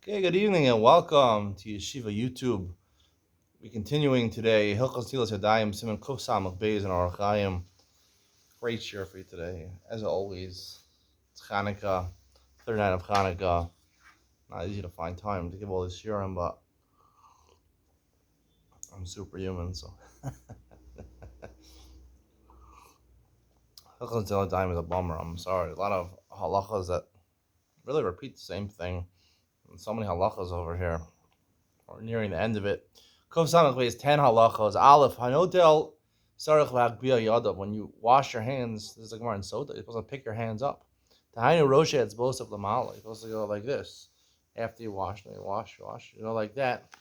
Okay, good evening and welcome to Yeshiva YouTube. We're continuing today Hilchos Tilas Yadayim Simon Kuf Samach Beis and Orach Chaim. Great share for you today, as always. It's Hanukkah, third night of Hanukkah. Not easy to find time to give all this shiurim, but I'm superhuman, so Hilchos Tilas Yadayim is a bummer. I'm sorry. A lot of halachas that really repeat the same thing. And so many halachas over here. We're nearing the end of it. Kuf Samach Beis 10 halachas. Aleph Hanotel Sarach V'Hagbiya Yadav. When you wash your hands, this is like more in Sota. You're supposed to pick your hands up. Tahainu Roshe it's supposed to Lamala. You're supposed to go like this. After you wash, wash. Like that.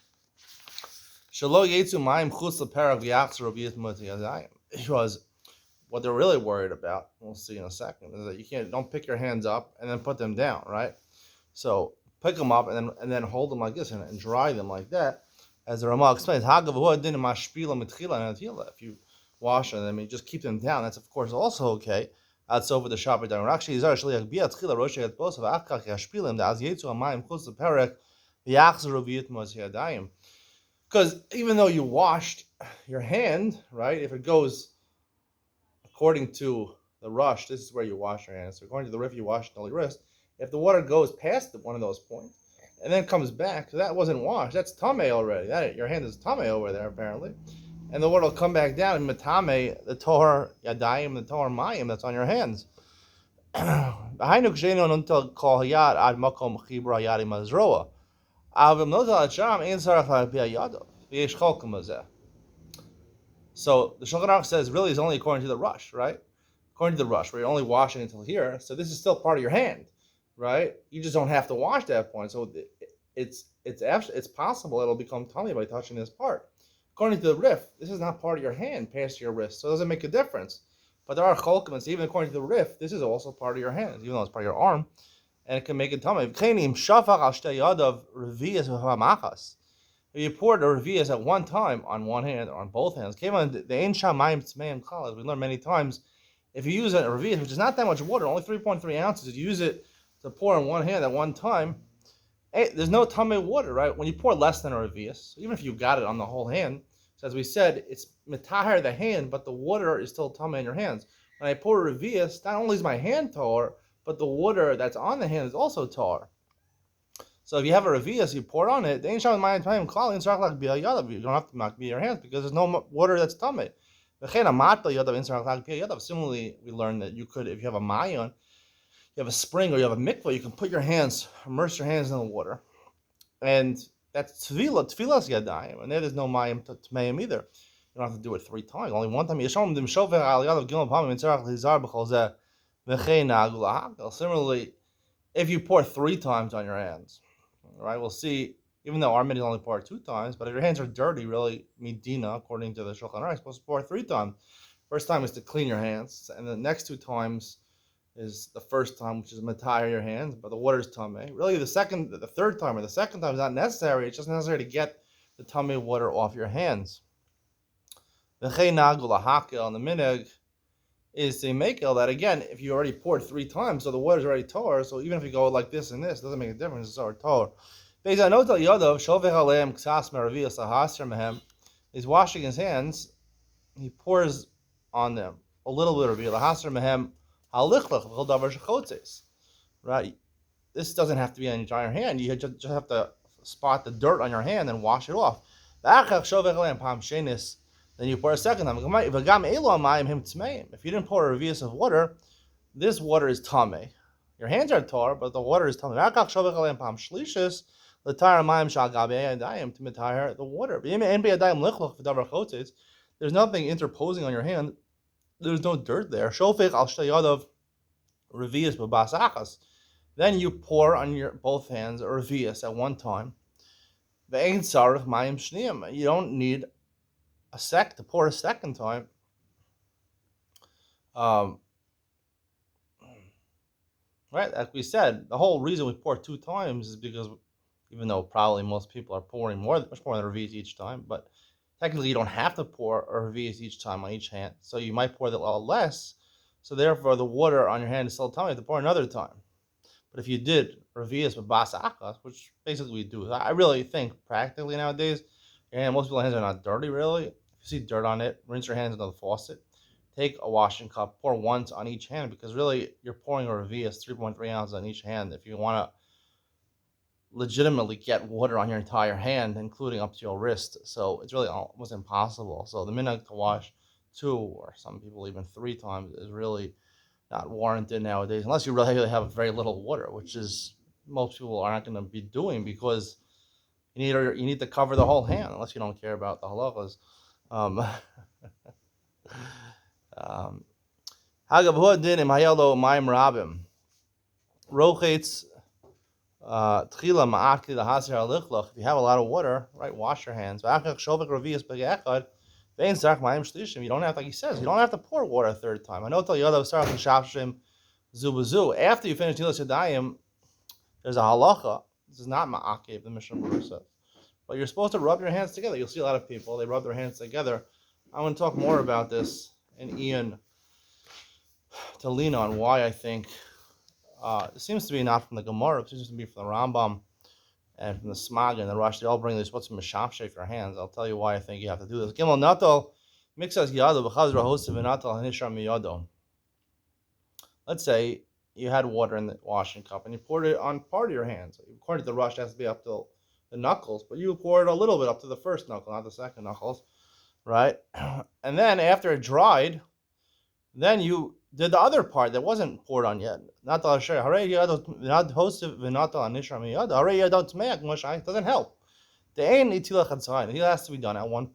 Shalo Yetsu Mayim Chutz Leperach V'Yachzer V'Yit Moti Yazayim. Because what they're really worried about, we'll see in a second, is that don't pick your hands up and then put them down, right? So pick them up and then hold them like this and dry them like that. As the Ramah explains, if you wash them and you just keep them down, that's of course also okay. That's over the shop. Because even though you washed your hand, right, if it goes according to the rush, this is where you wash your hands. So according to the rif, you wash the wrist. If the water goes past one of those points and then comes back, so that wasn't washed. That's tamei already. Your hand is tamei over there apparently, and the water will come back down and matame the tor yadayim, the tor mayim that's on your hands. So the Shulchan Aruch says really is only according to the rush, right? According to the rush, where you're only washing until here. So this is still part of your hand, right? You just don't have to wash that point. So it's possible it'll become tummy by touching this part. According to the rif, this is not part of your hand past your wrist, so it doesn't make a difference. But there are cholkim, even according to the rif, this is also part of your hand, even though it's part of your arm, and it can make it tummy. If you poured a revias at one time on one hand or on both hands, came on the ain shamayim tzmeim kal, as we learned many times. If you use a revias, which is not that much water, only 3.3 ounces, if you use it to pour on one hand at one time, there's no tamei water, right? When you pour less than a revias, even if you got it on the whole hand, so as we said, it's metaher the hand, but the water is still tamei in your hands. When I pour a revias, not only is my hand tar, but the water that's on the hand is also tar. So if you have a revias, you pour on it, you don't have to makbi your hands because there's no water that's tamei. Similarly, we learned that you could, if you have a mayon, you have a spring or you have a mikvah, you can put your hands, immerse your hands in the water, and that's tefillas yadayim, and there's no mayim tmeim either. You don't have to do it 3 times, only one time. Similarly, if you pour 3 times on your hands, right, we'll see, even though our only pour 2 times, but if your hands are dirty, really, midina, according to the Shulchan Aruch, you're supposed to pour 3 times. First time is to clean your hands, and the next 2 times is the first time, which is matayir your hands, but the water is tamei. Really, the third time, or the second time is not necessary. It's just necessary to get the tamei water off your hands. The nagul hakel on the minhag is to make it that again, if you already poured 3 times, so the water's already tar. So even if you go like this and this, it doesn't make a difference. It's already tar. He's washing his hands. He pours on them a little bit of reviya. Right? This doesn't have to be on your entire hand. You just have to spot the dirt on your hand and wash it off. Then you pour a second time. If you didn't pour a revius of water, this water is tamei. Your hands are tar, but the water is tamei. To retire the water. There's nothing interposing on your hand. There's no dirt there. Then you pour on your both hands a revius at one time. You don't need a sec to pour a second time. Right, like we said, the whole reason we pour 2 times is because, even though probably most people are pouring much more than a revius each time, but technically you don't have to pour a revius each time on each hand, so you might pour a little less. So therefore, the water on your hand is still tamei. You have to pour another time. But if you did revius with basa akas, which basically we do, I really think practically nowadays, and most people's hands are not dirty really. If you see dirt on it, rinse your hands into the faucet. Take a washing cup, pour once on each hand because really you're pouring a revius 3.3 ounces on each hand. If you want to legitimately get water on your entire hand, including up to your wrist. So it's really almost impossible. So the minute to wash 2 or some people even 3 times is really not warranted nowadays, unless you really have very little water, which is most people are not going to be doing because you need to cover the whole hand, unless you don't care about the halachas. Um, um, Hagav din im hayalo ma'im rabim rochets tchila ma'akli lahasir halichlach. If you have a lot of water, right, wash your hands. V'achach shovek revius b'ge'echad ve'in sarach ma'im shlishim. You don't have, like he says, you don't have to pour water a third time. I know tell yodav sarach l'shafshim zubazu. After you finish tilas yadayim, there's a halacha. This is not ma'akev, the Mishnah Berurah says. But you're supposed to rub your hands together. You'll see a lot of people, they rub their hands together. I want to talk more about this and Ian to lean on why I think it seems to be not from the Gemara, it seems to be from the Rambam and from the Smag and the Rosh. They all bring this, what's mishapshek your hands. I'll tell you why I think you have to do this. Gimel natal mixas yado b'chazra hosiv v'natal hanishar miyado. Let's say you had water in the washing cup and you poured it on part of your hands. According to the Rosh, it has to be up to the knuckles, but you poured a little bit up to the first knuckle, not the second knuckles, right? And then after it dried, then you did the other part that wasn't poured on yet. It doesn't help. It has to be done at once.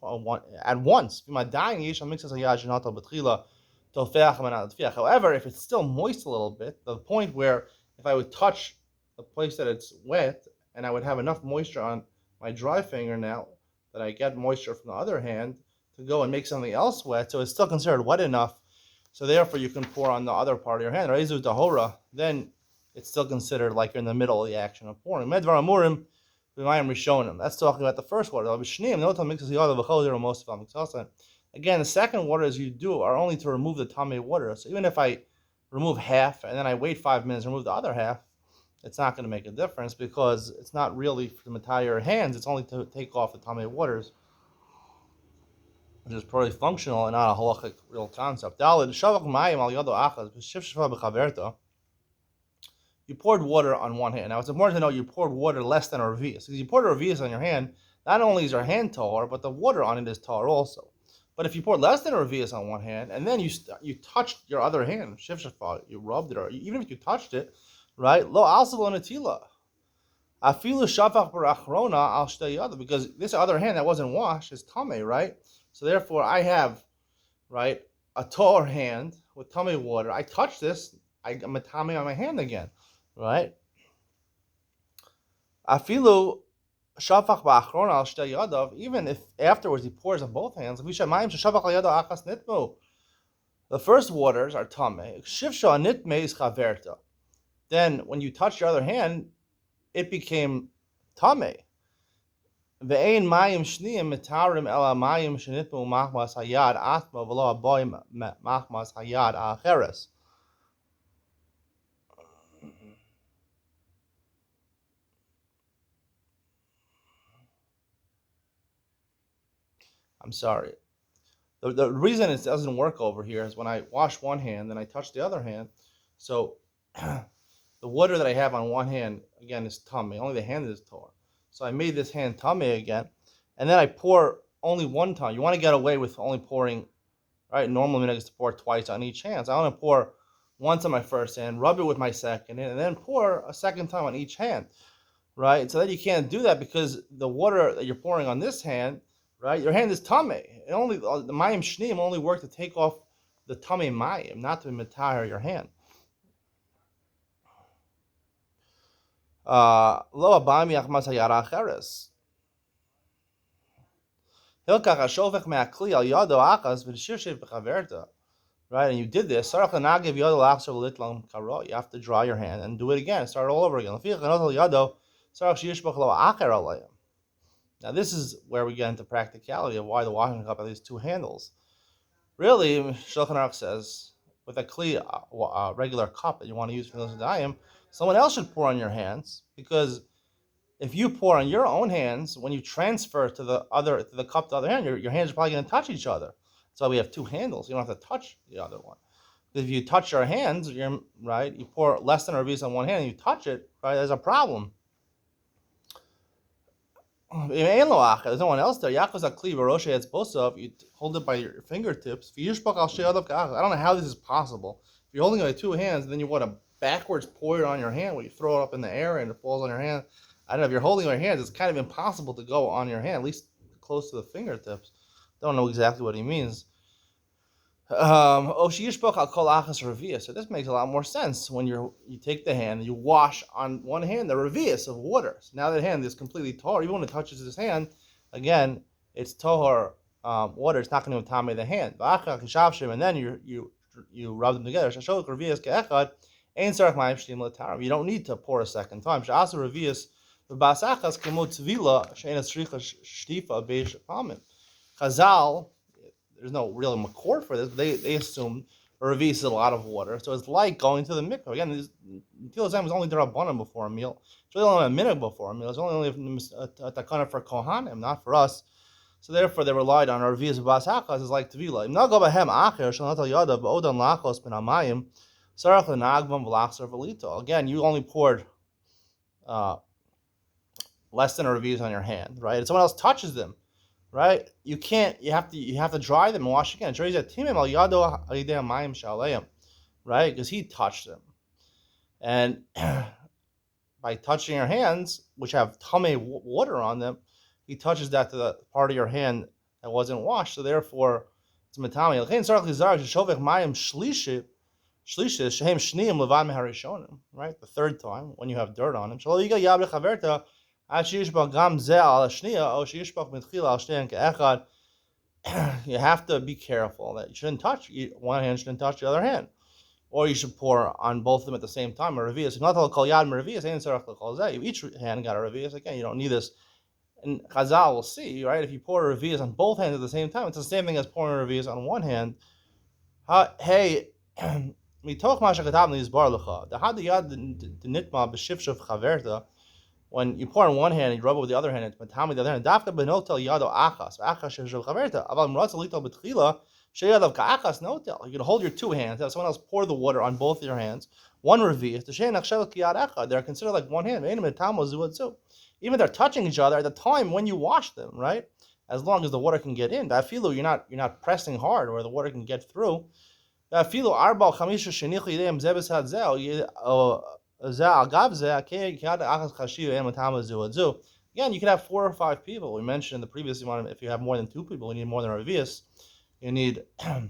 However, if it's still moist a little bit, the point where if I would touch the place that it's wet and I would have enough moisture on my dry fingernail that I get moisture from the other hand to go and make something else wet, so it's still considered wet enough. So therefore, you can pour on the other part of your hand. Then it's still considered like you're in the middle of the action of pouring. That's talking about the first water. Again, the second water, as you do, are only to remove the tamei water. So even if I remove half and then I wait 5 minutes and remove the other half, it's not going to make a difference because it's not really for the entire hands. It's only to take off the tamei waters, which is probably functional and not a halachic real concept. You poured water on one hand. Now it's important to know you poured water less than a revius. Because you poured a revius on your hand, not only is your hand tahor, but the water on it is tahor also. But if you poured less than a revius on one hand, and then you touched your other hand, you rubbed it, or even if you touched it, right? Lo also lo netila. Afilu shafach barachrona al shtei, because this other hand that wasn't washed is tamei, right? So therefore, I have, right, a tahor hand with tamei water. I touch this, I'm a tamei on my hand again, right? Afilu shafach ba'achrona al shtei yadav. Even if afterwards he pours on both hands, the first waters are tamei. Shifsha nitmei is chaverta. Then when you touch your other hand, it became tamei. Ve'ein mayim shniyim mitarim ela mayim shenitmu machmas hayad atma v'lo aboim machmas hayad acheres. I'm sorry. The reason it doesn't work over here is when I wash one hand, then I touch the other hand. So the water that I have on one hand, again, is tamei. Only the hand is torn. So I made this hand tamei again. And then I pour only one time. You want to get away with only pouring, right? Normally, I used to pour twice on each hand. So I want to pour once on my first hand, rub it with my second hand, and then pour a second time on each hand, right? So then you can't do that because the water that you're pouring on this hand, right? Your hand is tamei. It only the mayim shneim only work to take off the tamei mayim, not to mitahar your hand. Lo abami achmas hayara acheres. Right, and you did this. You have to dry your hand and do it again. Start all over again. Now this is where we get into practicality of why the washing cup has these two handles. Really, Shulchan Aruch says with a regular cup that you want to use for those dayim, Someone else should pour on your hands, because if you pour on your own hands, when you transfer to the cup to the other hand, your hands are probably going to touch each other. That's why we have two handles. You don't have to touch the other one. If you touch your hands, you're right. You pour less than a revis on one hand, and you touch it, right? There's a problem. There's no one else there. You hold it by your fingertips. I don't know how this is possible. If you're holding it with two hands, then you want to backwards pour it on your hand, where you throw it up in the air and it falls on your hand. I don't know, if you're holding your hands, it's kind of impossible to go on your hand, at least close to the fingertips. Don't know exactly what he means. So this makes a lot more sense. When you take the hand, you wash on one hand the revius of water. So now that hand is completely tahor. Even when it touches his hand, again, it's tahor water. It's not going to tame the hand. And then you rub them together. You don't need to pour a second time. Chazal, there's no real makor for this. They assume a revis is a lot of water, so it's like going to the mikvah. Again, Netilas Yadayim was only rabbanan before a meal. It's really only a minute before a meal. It's only a takana for kohanim, not for us. So therefore, they relied on a revis bas hakas is like tevila. Im nago bahem acher shalatal yadav ba'odan lachos ben hamayim sarach lenagvam v'lachsar v'lito. Again, you only poured less than a revis on your hand, right? And someone else touches them, right? You can't. You have to dry them and wash again. Right? Because he touched them, and by touching your hands, which have tamei water on them, he touches that to the part of your hand that wasn't washed. So therefore, it's matami. Right? The third time when you have dirt on him. You have to be careful that you shouldn't touch one hand, shouldn't touch the other hand, or you should pour on both of them at the same time. A revius. If each hand got a revius, again, you don't need this. And Chazal will see, right? If you pour a revius on both hands at the same time, it's the same thing as pouring a revius on one hand. Hey. When you pour on one hand and you rub it with the other hand, it's matami the other hand. Dafka benotel yado achas, achas shel chaverta. Aval mratz lital betchila sheyadav ka'achas notel. You can hold your two hands, have someone else pour the water on both your hands. One revius, the shein achshel kiyad echad. They're considered like one hand. Even they're touching each other at the time when you wash them, right? As long as the water can get in. That filo, you're not pressing hard where the water can get through. That filo arba chamisha shenichu yidem zebes hadzel. Again, you can have 4 or 5 people. We mentioned in the previous one, if you have more than 2 people, you need more than a revius. You need a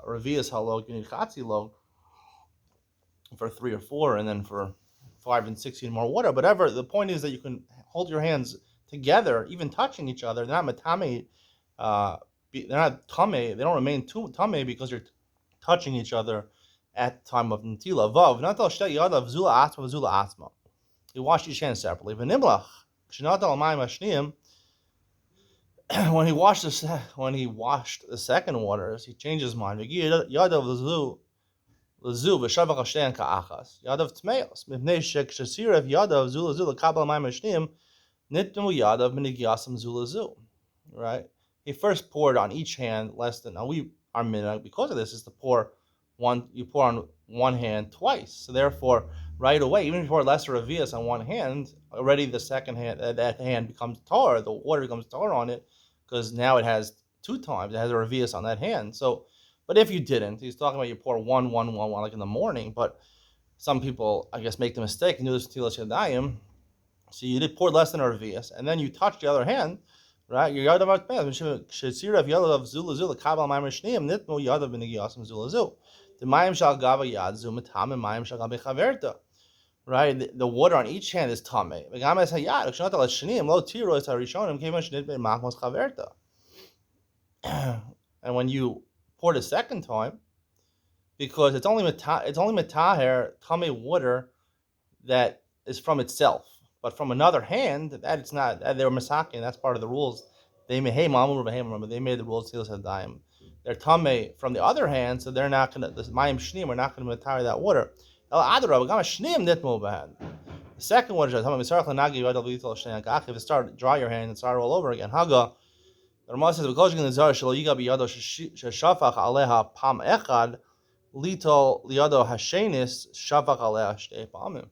revius halog, you need chatzi log for 3 or 4, and then for 5 and 6 you need more water. Whatever. The point is that you can hold your hands together, even touching each other. They're not matame. They're not tame. They don't remain tame because you're touching each other at the time of Natila. Vav, not al shtei yadav zula atma v'zula atma. You wash each hand separately. V'nimlach, shenat al mayim ashniim. When he washed the second waters, he changed his mind. V'gi yadav l'zu v'shavach al shtein ka'achas. Yadav tmeos. Mivnei shek shesirev yadav zula zu l'kabel mayim ashniim nitmu yadav minigyasam zula zu. Right? He first poured on each hand less than. Now our minhag because of this is to pour. You pour on one hand twice. So therefore, right away, even if you pour lesser revius on one hand, already the second hand, that hand becomes tar. The water becomes tar on it because now it has 2 times. It has a revius on that hand. So, but if you didn't, he's talking about you pour one like in the morning. But some people, I guess, make the mistake and do this Netilas Yadayim. So you did pour less than a revius, and then you touch the other hand. Right, your yadav atmeos. Shesirav yadav zula zula kabel mayim shneim nitmu yadav b'negiyasam zula zu. The mayim shal gava yad zu mitam and mayim shal gabe chaverta. Right, the water on each hand is tamei. V'gam es hayad kshnat al shneim lo tiro es harishonim kevan shnit ben machmos chaverta. And when you pour the second time, because it's only metaher tamei water that is from itself. But from another hand, that it's not. They're masakin. That's part of the rules. They made remember they made the rules. They're tamei from the other hand, so they're not gonna. The mayim shneim are not gonna retire that water. The second one is if you start dry your hand and start all over again. Haga. The Ramah says because you can zar shelo yiga biyado sheshafach aleha pam echad litol liado hashenis shavach aleha shtei pamim.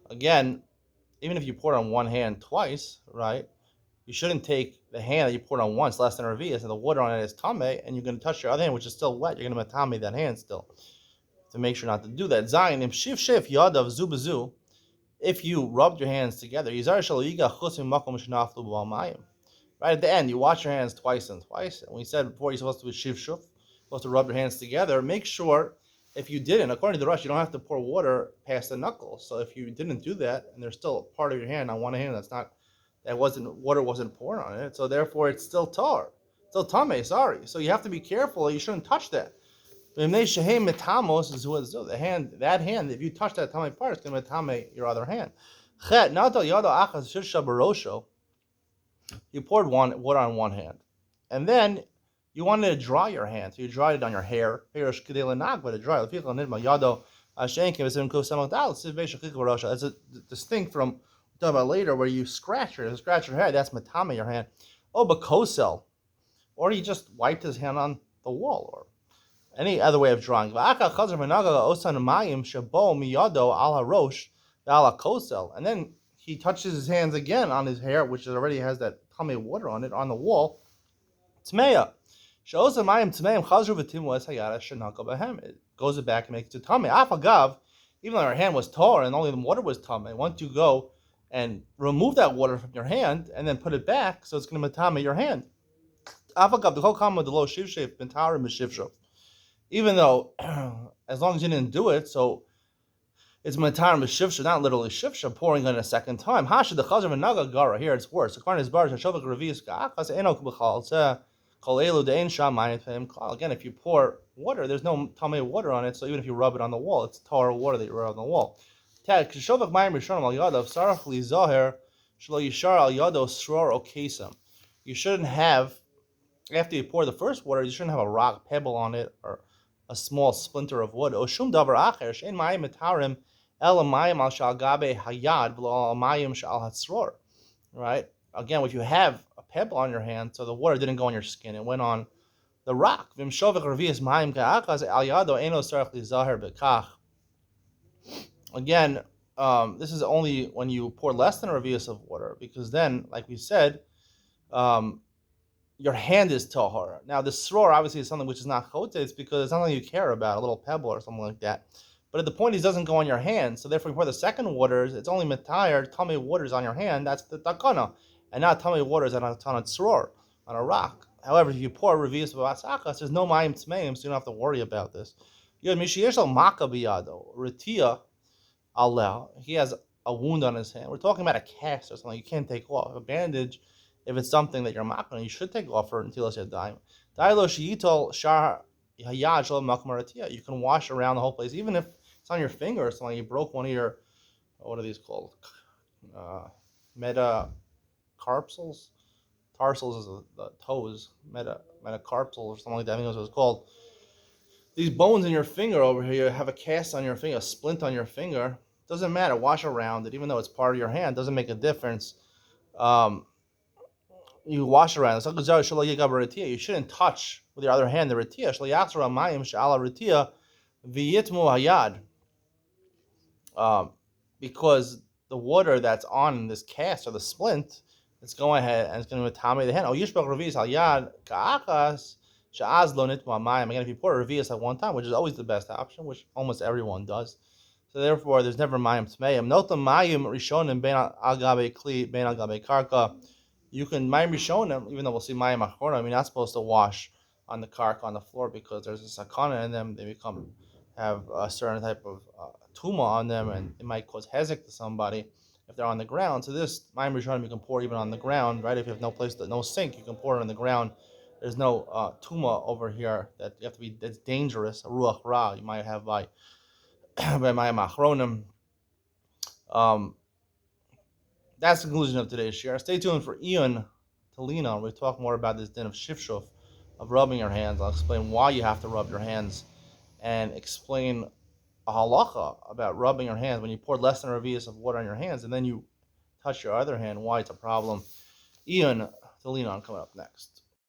Again, even if you pour it on one hand twice, right? You shouldn't take the hand that you poured on once, less than a revius, and the water on it is tame, and you're going to touch your other hand, which is still wet. You're going to matame that hand still to make sure not to do that. Zayin im shif shif yadav zu bezu. If you rubbed your hands together, yizar shelo yiga chutz makom shenaflu b'amayim. Right at the end, you wash your hands twice and twice. And we said before, you're supposed to do shiv shuf, supposed to rub your hands together. Make sure if you didn't, according to the Rush, you don't have to pour water past the knuckles. So if you didn't do that, and there's still a part of your hand on one hand water wasn't poured on it, so therefore it's still still tame. Sorry. So you have to be careful. You shouldn't touch that. The hand, that hand, if you touch that tame part, it's going to tame your other hand. You poured water on one hand, and then you wanted to dry your hand, so you dried it on your hair. It's distinct from talk about later where you scratch your hair. That's matame your hand. Oh, but kosel, or he just wiped his hand on the wall, or any other way of drawing. And then he touches his hands again on his hair, which already has that tame water on it, on the wall. Tmeya. It goes back and makes it tame. Afagav, even though your hand was tar and only the water was tame, once you go and remove that water from your hand and then put it back, so it's going to matame your hand. Afagav, the whole comment of the low shivshav, bentara mishivshav. Even though, as long as you didn't do it, so it's matar mishivshav, not literally shivshav, pouring on it a second time. Hasha the chazar v'naga gara. Here it's worse. According to his bar, shavak revius ka'achas enok b'chal kol elu de'en sham mayim feim klal. Again, if you pour water, there's no tamei water on it, so even if you rub it on the wall, it's tar water that you rub on the wall. Tag shavak mayim rishonim al yadav sarach li zaher shlo yishar al yado sror okesam. You shouldn't have, after you pour the first water, you shouldn't have a rock pebble on it or a small splinter of wood. Oshum davar acher shein mayim mitarim el mayim al shal gabe hayad v'lo mayim shal hatzror. Right? Again, if you have a pebble on your hand, so the water didn't go on your skin, it went on the rock. Again, this is only when you pour less than a revius of water, because then, like we said, your hand is tahor. Now, the sror obviously is something which is not chotes because it's not something you care about, a little pebble or something like that. But the point is, it doesn't go on your hand, so therefore, for the second waters, it's only metayar, tummy waters on your hand, that's the takana, and not tummy waters on a sror, on a rock. However, if you pour revius of asakas, there's no mayim tmeim, so you don't have to worry about this. You have mishiyeshal maka biyado, retia Allah, he has a wound on his hand. We're talking about a cast or something you can't take off. A bandage, if it's something that you're making, you should take off for until it's your dime. You can wash around the whole place, even if it's on your finger or something. You broke one of your, what are these called? Metacarpals? Tarsals is the toes. Metacarpal or something like that. I think that's what it's called. These bones in your finger over here, you have a cast on your finger, a splint on your finger. Doesn't matter. Wash around it, even though it's part of your hand. Doesn't make a difference. You wash around. You shouldn't touch with your other hand the retia. Because the water that's on this cast or the splint, it's going ahead and it's going to matame the hand. Again, if you pour a revius at one time, which is always the best option, which almost everyone does. So therefore, there's never mayim tmeim. Note the mayim rishonim ben al gabe kli ben al gabe karka. You can mayim rishonim, even though we'll see mayim achronim. You're not supposed to wash on the karka on the floor because there's a sakana in them. They have a certain type of tuma on them, and it might cause hezek to somebody if they're on the ground. So this mayim rishonim you can pour even on the ground, right? If you have no sink, you can pour it on the ground. There's no tuma over here that you have to be. That's dangerous. A ruach ra you might have by mayim achronim. That's the conclusion of today's share. Stay tuned for Ian Talina. We'll talk more about this din of shifshuf, of rubbing your hands. I'll explain why you have to rub your hands, and explain a halacha about rubbing your hands when you pour less than a revius of water on your hands and then you touch your other hand, why it's a problem. Ian to lean on coming up next.